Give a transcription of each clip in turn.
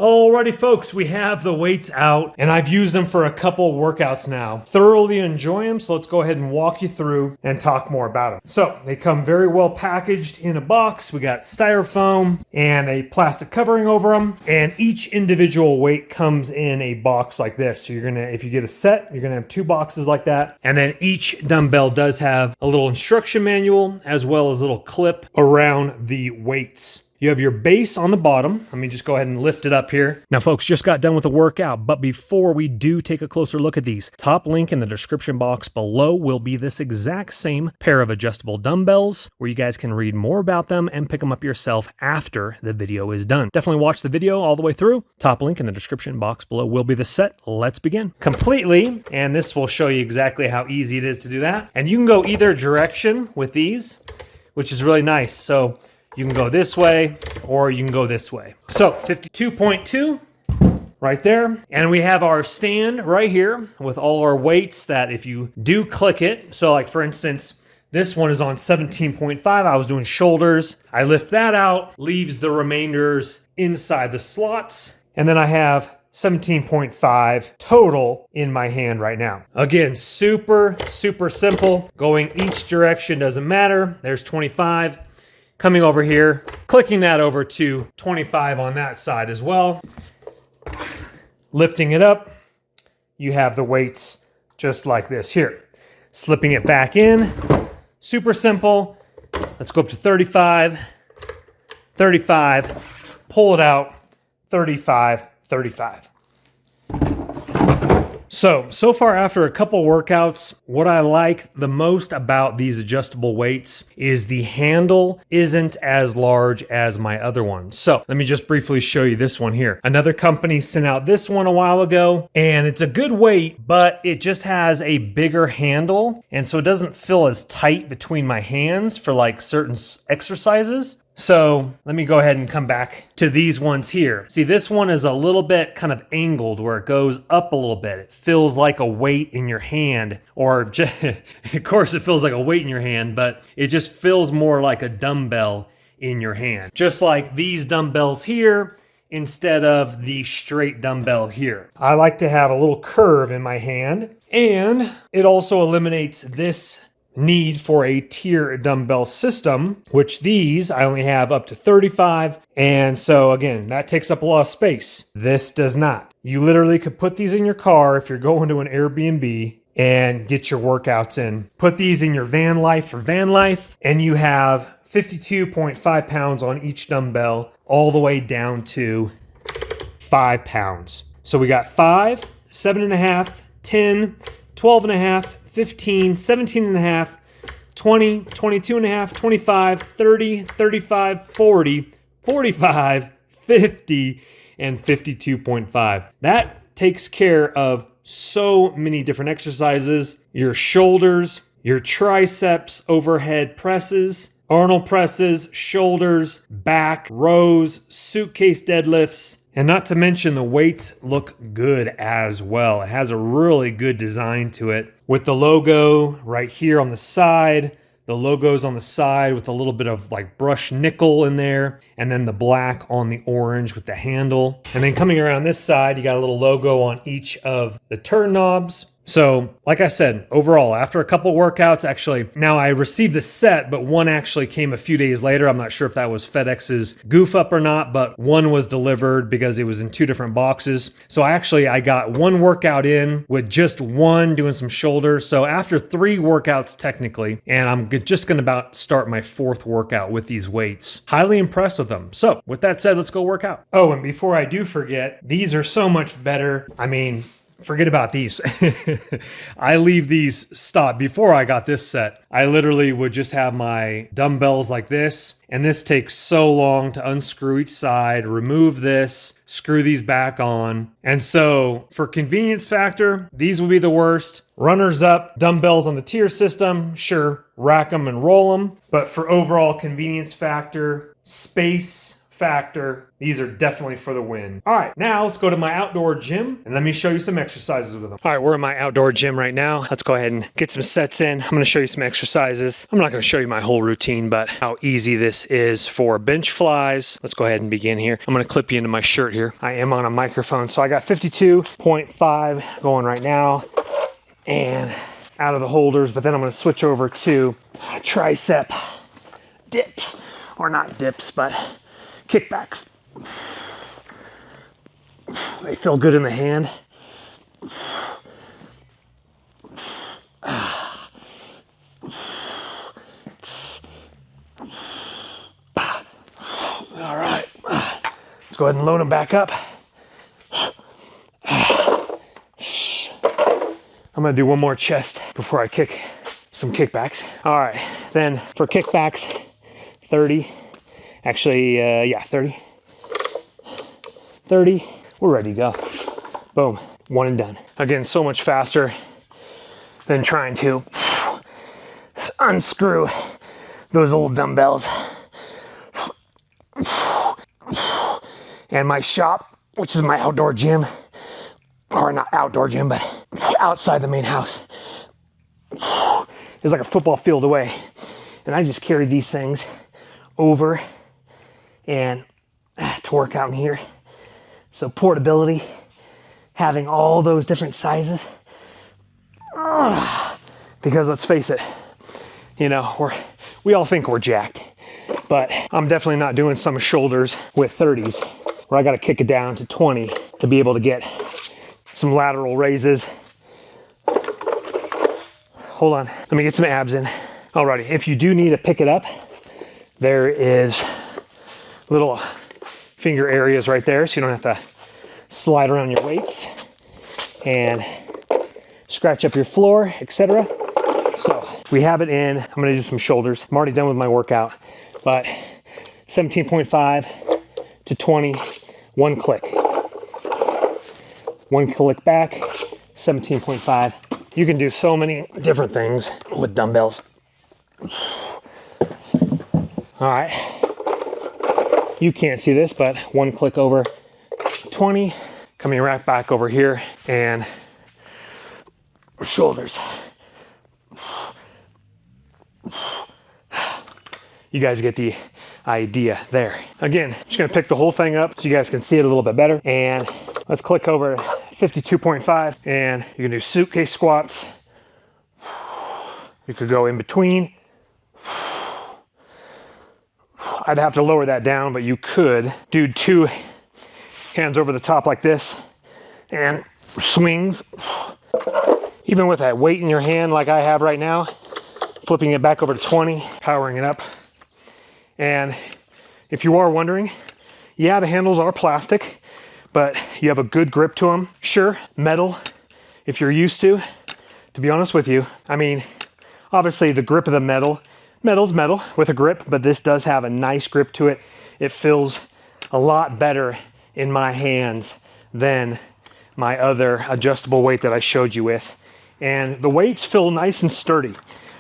Alrighty folks, we have the weights out and I've used them for a couple workouts now. Thoroughly enjoy them, so let's go ahead and walk you through and talk more about them. So they come very well packaged in a box. We got styrofoam and a plastic covering over them, and each individual weight comes in a box like this. So you're gonna, if you get a set, you're gonna have 2 boxes like that, and then each dumbbell does have a little instruction manual as well as a little clip around the weights. You have your base on the bottom. Let me just go ahead and lift it up here. Now folks, just got done with the workout, but before we do take a closer look at these, top link in the description box below will be this exact same pair of adjustable dumbbells where you guys can read more about them and pick them up yourself after the video is done. Definitely watch the video all the way through. Top link in the description box below will be the set. Let's begin. Completely, and this will show you exactly how easy it is to do that. And you can go either direction with these, which is really nice. So you can go this way or you can go this way. So 52.2 right there. And we have our stand right here with all our weights that if you do click it, so like for instance, this one is on 17.5. I was doing shoulders. I lift that out, leaves the remainders inside the slots. And then I have 17.5 total in my hand right now. Again, super simple. Going each direction doesn't matter. There's 25. Coming over here, clicking that over to 25 on that side as well. Lifting it up, you have the weights just like this here. Slipping it back in, super simple. Let's go up to 35, 35, pull it out, 35, 35. So far after a couple workouts, what I like the most about these adjustable weights is the handle isn't as large as my other one. So let me just briefly show you this one here. Another company sent out this one a while ago, and it's a good weight, but it just has a bigger handle, and so it doesn't feel as tight between my hands for like certain exercises. So let me go ahead and come back to these ones here. See, this one is a little bit kind of angled where it goes up a little bit. It feels like a weight in your hand, or just, of course it feels like a weight in your hand, but it just feels more like a dumbbell in your hand. Just like these dumbbells here instead of the straight dumbbell here. I like to have a little curve in my hand, and it also eliminates this need for a tier dumbbell system, which these I only have up to 35. And so again, that takes up a lot of space. This does not. You literally could put these in your car if you're going to an Airbnb and get your workouts in. Put these in your van life for van life, and you have 52.5 pounds on each dumbbell all the way down to 5 pounds. So we got 5, 7.5, 10, 12.5, 15, 17.5, 20, 22.5, 25, 30, 35, 40, 45, 50, and 52.5. That takes care of so many different exercises. Your shoulders, your triceps, overhead presses, Arnold presses, shoulders, back, rows, suitcase deadlifts, and not to mention the weights look good as well. It has a really good design to it with the logo right here on the side. The logo's on the side with a little bit of like brushed nickel in there, and then the black on the orange with the handle. And then coming around this side, you got a little logo on each of the turn knobs. So like I said, overall, after a couple workouts, actually, now I received the set, but one actually came a few days later. I'm not sure if that was FedEx's goof up or not, but one was delivered because it was in 2 different boxes. So I got one workout in with just one doing some shoulders. So after 3 workouts technically, and I'm just gonna about start my 4th workout with these weights. Highly impressed with them. So with that said, let's go work out. Oh, and before I do forget, these are so much better. I mean, forget about these. I leave these stopped. Before I got this set, I literally would just have my dumbbells like this, and this takes so long to unscrew each side, remove this, screw these back on. And so for convenience factor, these would be the worst. Runners up, dumbbells on the tier system, sure, rack them and roll them. But for overall convenience factor, space factor. These are definitely for the win. All right, now let's go to my outdoor gym and let me show you some exercises with them. All right, we're in my outdoor gym right now. Let's go ahead and get some sets in. I'm gonna show you some exercises. I'm not gonna show you my whole routine, but how easy this is for bench flies. Let's go ahead and begin here. I'm gonna clip you into my shirt here. I am on a microphone, so I got 52.5 going right now and out of the holders, but then I'm gonna switch over to tricep dips, or not dips, but kickbacks. They feel good in the hand. All right, let's go ahead and load them back up. I'm gonna do one more chest before I kick some kickbacks. All right, then for kickbacks, 30. Actually, yeah, 30. 30, we're ready to go. Boom, one and done. Again, so much faster than trying to unscrew those old dumbbells. And my shop, which is my outdoor gym, or not outdoor gym, but outside the main house, is like a football field away. And I just carry these things over and to work out in here. So portability, having all those different sizes, because let's face it, you know, we all think we're jacked, but I'm definitely not doing some shoulders with 30s where I got to kick it down to 20 to be able to get some lateral raises. Hold on, let me get some abs in. Alrighty, if you do need to pick it up, there is little finger areas right there, so you don't have to slide around your weights and scratch up your floor, etc. So we have it in. I'm gonna do some shoulders. I'm already done with my workout, but 17.5 to 20, one click. One click back, 17.5. You can do so many different things with dumbbells. All right, you can't see this, but one click over 20, coming right back over here, and shoulders. You guys get the idea there. Again, just gonna pick the whole thing up so you guys can see it a little bit better, and let's click over 52.5, and you can do suitcase squats. You could go in between. I'd have to lower that down, but you could do 2 hands over the top like this and swings. Even with that weight in your hand like I have right now, flipping it back over to 20, powering it up. And if you are wondering, yeah, the handles are plastic, but you have a good grip to them. Sure, metal, if you're used to be honest with you. I mean, obviously the grip of the metal's metal with a grip, but this does have a nice grip to it. It feels a lot better in my hands than my other adjustable weight that I showed you with. And the weights feel nice and sturdy.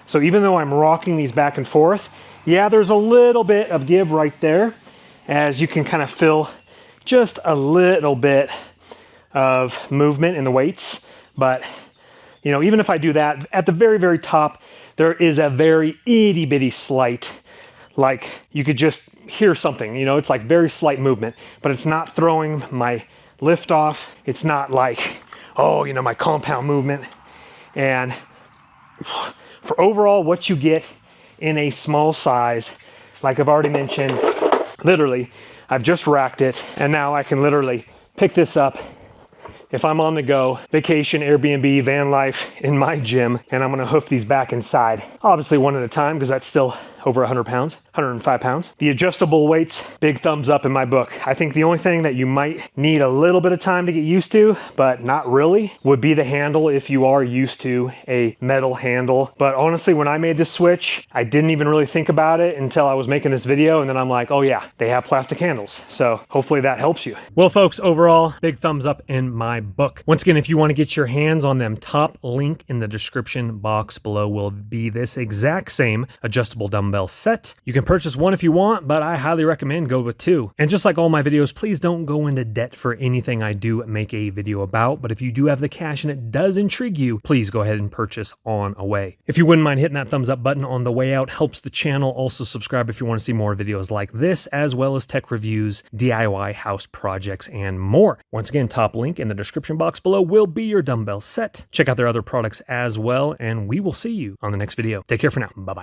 So even though I'm rocking these back and forth, yeah, there's a little bit of give right there, as you can kind of feel just a little bit of movement in the weights. But, you know, even if I do that, at the very, very top, there is a very itty bitty slight, like you could just hear something, you know, it's like very slight movement, but it's not throwing my lift off. It's not like, oh, you know, my compound movement. And for overall what you get in a small size, like I've already mentioned, literally, I've just racked it, and now I can literally pick this up if I'm on the go, vacation, Airbnb, van life, in my gym, and I'm gonna hoof these back inside. Obviously one at a time, because that's still over 100 pounds, 105 pounds. The adjustable weights, big thumbs up in my book. I think the only thing that you might need a little bit of time to get used to, but not really, would be the handle if you are used to a metal handle. But honestly, when I made this switch, I didn't even really think about it until I was making this video, and then I'm like, oh yeah, they have plastic handles. So hopefully that helps you. Well, folks, overall, big thumbs up in my book. Once again, if you want to get your hands on them, top link in the description box below will be this exact same adjustable dumbbell dumbbell set. You can purchase one if you want, but I highly recommend go with two. And just like all my videos, please don't go into debt for anything I do make a video about, but if you do have the cash and it does intrigue you, please go ahead and purchase on away. If you wouldn't mind hitting that thumbs up button on the way out, helps the channel. Also subscribe if you want to see more videos like this, as well as tech reviews, DIY house projects, and more. Once again, top link in the description box below will be your dumbbell set. Check out their other products as well, and we will see you on the next video. Take care for now. Bye-bye.